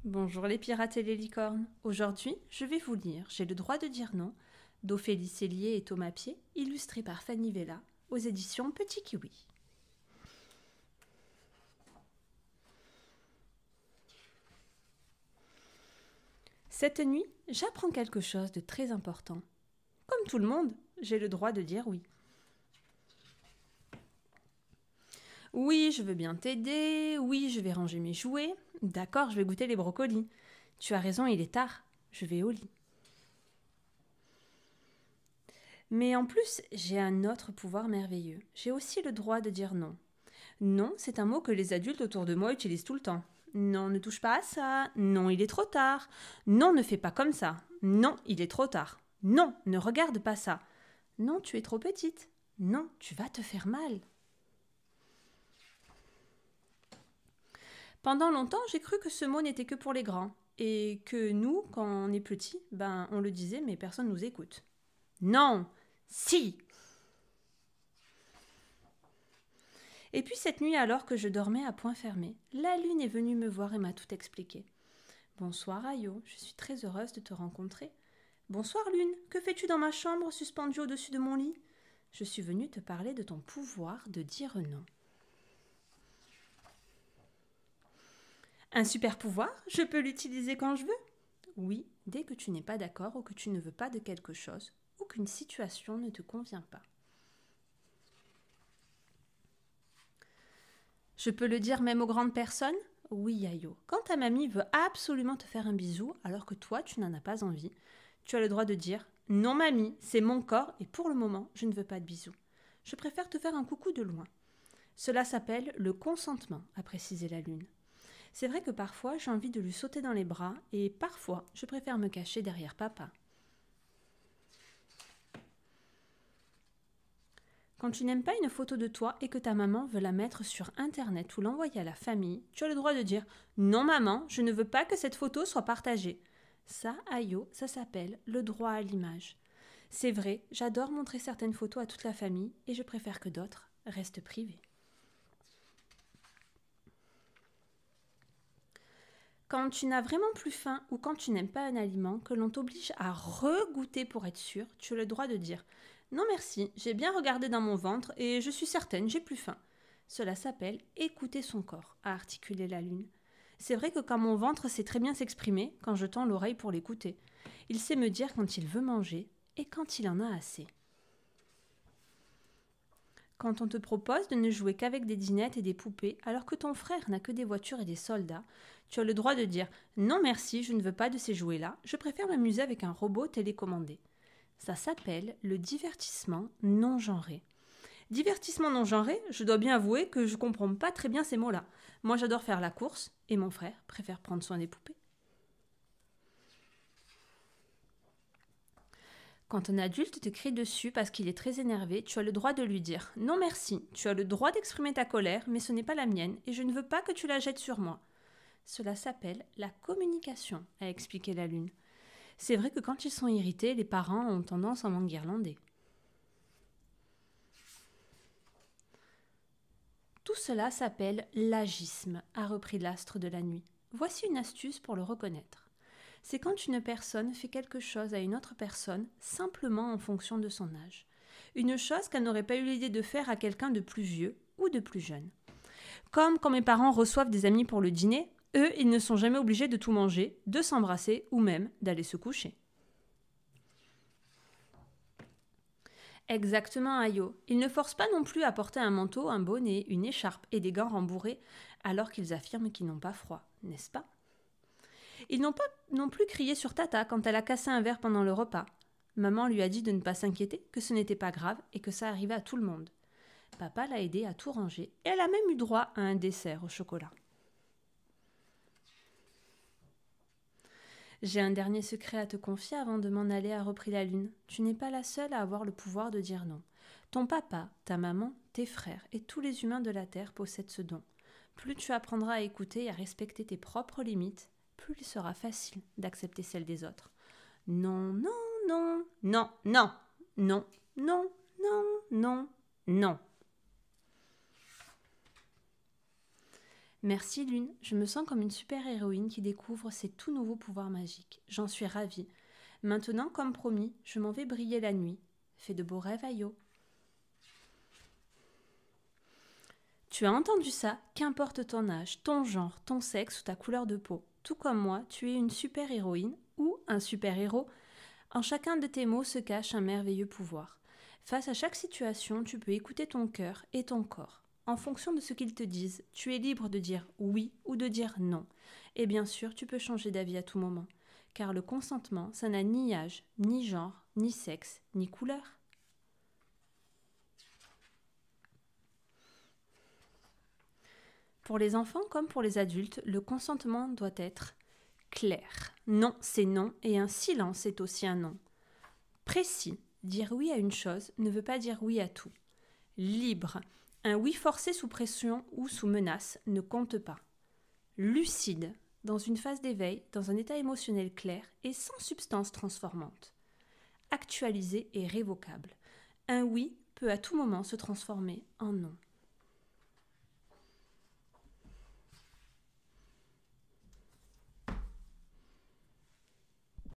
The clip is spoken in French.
Bonjour les pirates et les licornes. Aujourd'hui, je vais vous lire J'ai le droit de dire non d'Ophélie Cellier et Thomas Pied, illustré par Fanny Vella, aux éditions Petit Kiwi. Cette nuit, j'apprends quelque chose de très important. Comme tout le monde, j'ai le droit de dire oui. Oui, je veux bien t'aider. Oui, je vais ranger mes jouets. D'accord, je vais goûter les brocolis. Tu as raison, il est tard. Je vais au lit. Mais en plus, j'ai un autre pouvoir merveilleux. J'ai aussi le droit de dire non. Non, c'est un mot que les adultes autour de moi utilisent tout le temps. Non, ne touche pas à ça. Non, il est trop tard. Non, ne fais pas comme ça. Non, il est trop tard. Non, ne regarde pas ça. Non, tu es trop petite. Non, tu vas te faire mal. Pendant longtemps, j'ai cru que ce mot n'était que pour les grands. Et que nous, quand on est petit, on le disait, mais personne nous écoute. Non, si. Et puis cette nuit, alors que je dormais à point fermé, la lune est venue me voir et m'a tout expliqué. Bonsoir Ayo, je suis très heureuse de te rencontrer. Bonsoir Lune, que fais-tu dans ma chambre suspendue au-dessus de mon lit? Je suis venue te parler de ton pouvoir de dire non. Un super pouvoir? Je peux l'utiliser quand je veux? Oui, dès que tu n'es pas d'accord ou que tu ne veux pas de quelque chose ou qu'une situation ne te convient pas. Je peux le dire même aux grandes personnes? Oui, Yayo. Quand ta mamie veut absolument te faire un bisou alors que toi, tu n'en as pas envie, tu as le droit de dire non, mamie, c'est mon corps et pour le moment, je ne veux pas de bisous. Je préfère te faire un coucou de loin. Cela s'appelle le consentement, a précisé la lune. C'est vrai que parfois, j'ai envie de lui sauter dans les bras et parfois, je préfère me cacher derrière papa. Quand tu n'aimes pas une photo de toi et que ta maman veut la mettre sur Internet ou l'envoyer à la famille, tu as le droit de dire « Non maman, je ne veux pas que cette photo soit partagée ». Ça, Ayo, ça s'appelle le droit à l'image. C'est vrai, j'adore montrer certaines photos à toute la famille et je préfère que d'autres restent privées. Quand tu n'as vraiment plus faim ou quand tu n'aimes pas un aliment, que l'on t'oblige à regoûter pour être sûr, tu as le droit de dire « Non merci, j'ai bien regardé dans mon ventre et je suis certaine, j'ai plus faim ». Cela s'appelle écouter son corps, a articulé la lune. C'est vrai que quand mon ventre sait très bien s'exprimer, quand je tends l'oreille pour l'écouter, il sait me dire quand il veut manger et quand il en a assez. Quand on te propose de ne jouer qu'avec des dinettes et des poupées, alors que ton frère n'a que des voitures et des soldats, tu as le droit de dire « Non merci, je ne veux pas de ces jouets-là, je préfère m'amuser avec un robot télécommandé ». Ça s'appelle le divertissement non genré. Divertissement non genré, je dois bien avouer que je ne comprends pas très bien ces mots-là. Moi j'adore faire la course et mon frère préfère prendre soin des poupées. Quand un adulte te crie dessus parce qu'il est très énervé, tu as le droit de lui dire « Non merci, tu as le droit d'exprimer ta colère, mais ce n'est pas la mienne et je ne veux pas que tu la jettes sur moi ». Cela s'appelle la communication, a expliqué la lune. C'est vrai que quand ils sont irrités, les parents ont tendance à m'enguirlander. Tout cela s'appelle l'agisme, a repris l'astre de la nuit. Voici une astuce pour le reconnaître. C'est quand une personne fait quelque chose à une autre personne simplement en fonction de son âge. Une chose qu'elle n'aurait pas eu l'idée de faire à quelqu'un de plus vieux ou de plus jeune. Comme quand mes parents reçoivent des amis pour le dîner, eux, ils ne sont jamais obligés de tout manger, de s'embrasser ou même d'aller se coucher. Exactement, Ayo. Ils ne forcent pas non plus à porter un manteau, un bonnet, une écharpe et des gants rembourrés alors qu'ils affirment qu'ils n'ont pas froid, n'est-ce pas? Ils n'ont pas non plus crié sur Tata quand elle a cassé un verre pendant le repas. Maman lui a dit de ne pas s'inquiéter, que ce n'était pas grave et que ça arrivait à tout le monde. Papa l'a aidée à tout ranger et elle a même eu droit à un dessert au chocolat. J'ai un dernier secret à te confier avant de m'en aller, a repris la lune. Tu n'es pas la seule à avoir le pouvoir de dire non. Ton papa, ta maman, tes frères et tous les humains de la Terre possèdent ce don. Plus tu apprendras à écouter et à respecter tes propres limites, plus il sera facile d'accepter celles des autres. Non, non, non, non, non, non, non, non, non, non. Merci Lune, je me sens comme une super-héroïne qui découvre ses tout nouveaux pouvoirs magiques. J'en suis ravie. Maintenant, comme promis, je m'en vais briller la nuit. Fais de beaux rêves, Ayo. Tu as entendu ça? Qu'importe ton âge, ton genre, ton sexe ou ta couleur de peau. Tout comme moi, tu es une super-héroïne ou un super-héros. En chacun de tes mots se cache un merveilleux pouvoir. Face à chaque situation, tu peux écouter ton cœur et ton corps. En fonction de ce qu'ils te disent, tu es libre de dire oui ou de dire non. Et bien sûr, tu peux changer d'avis à tout moment. Car le consentement, ça n'a ni âge, ni genre, ni sexe, ni couleur. Pour les enfants comme pour les adultes, le consentement doit être clair. Non, c'est non et un silence est aussi un non. Précis. Dire oui à une chose ne veut pas dire oui à tout. Libre. Un oui forcé sous pression ou sous menace ne compte pas. Lucide. Dans une phase d'éveil, dans un état émotionnel clair et sans substance transformante. Actualisé et révocable. Un oui peut à tout moment se transformer en non.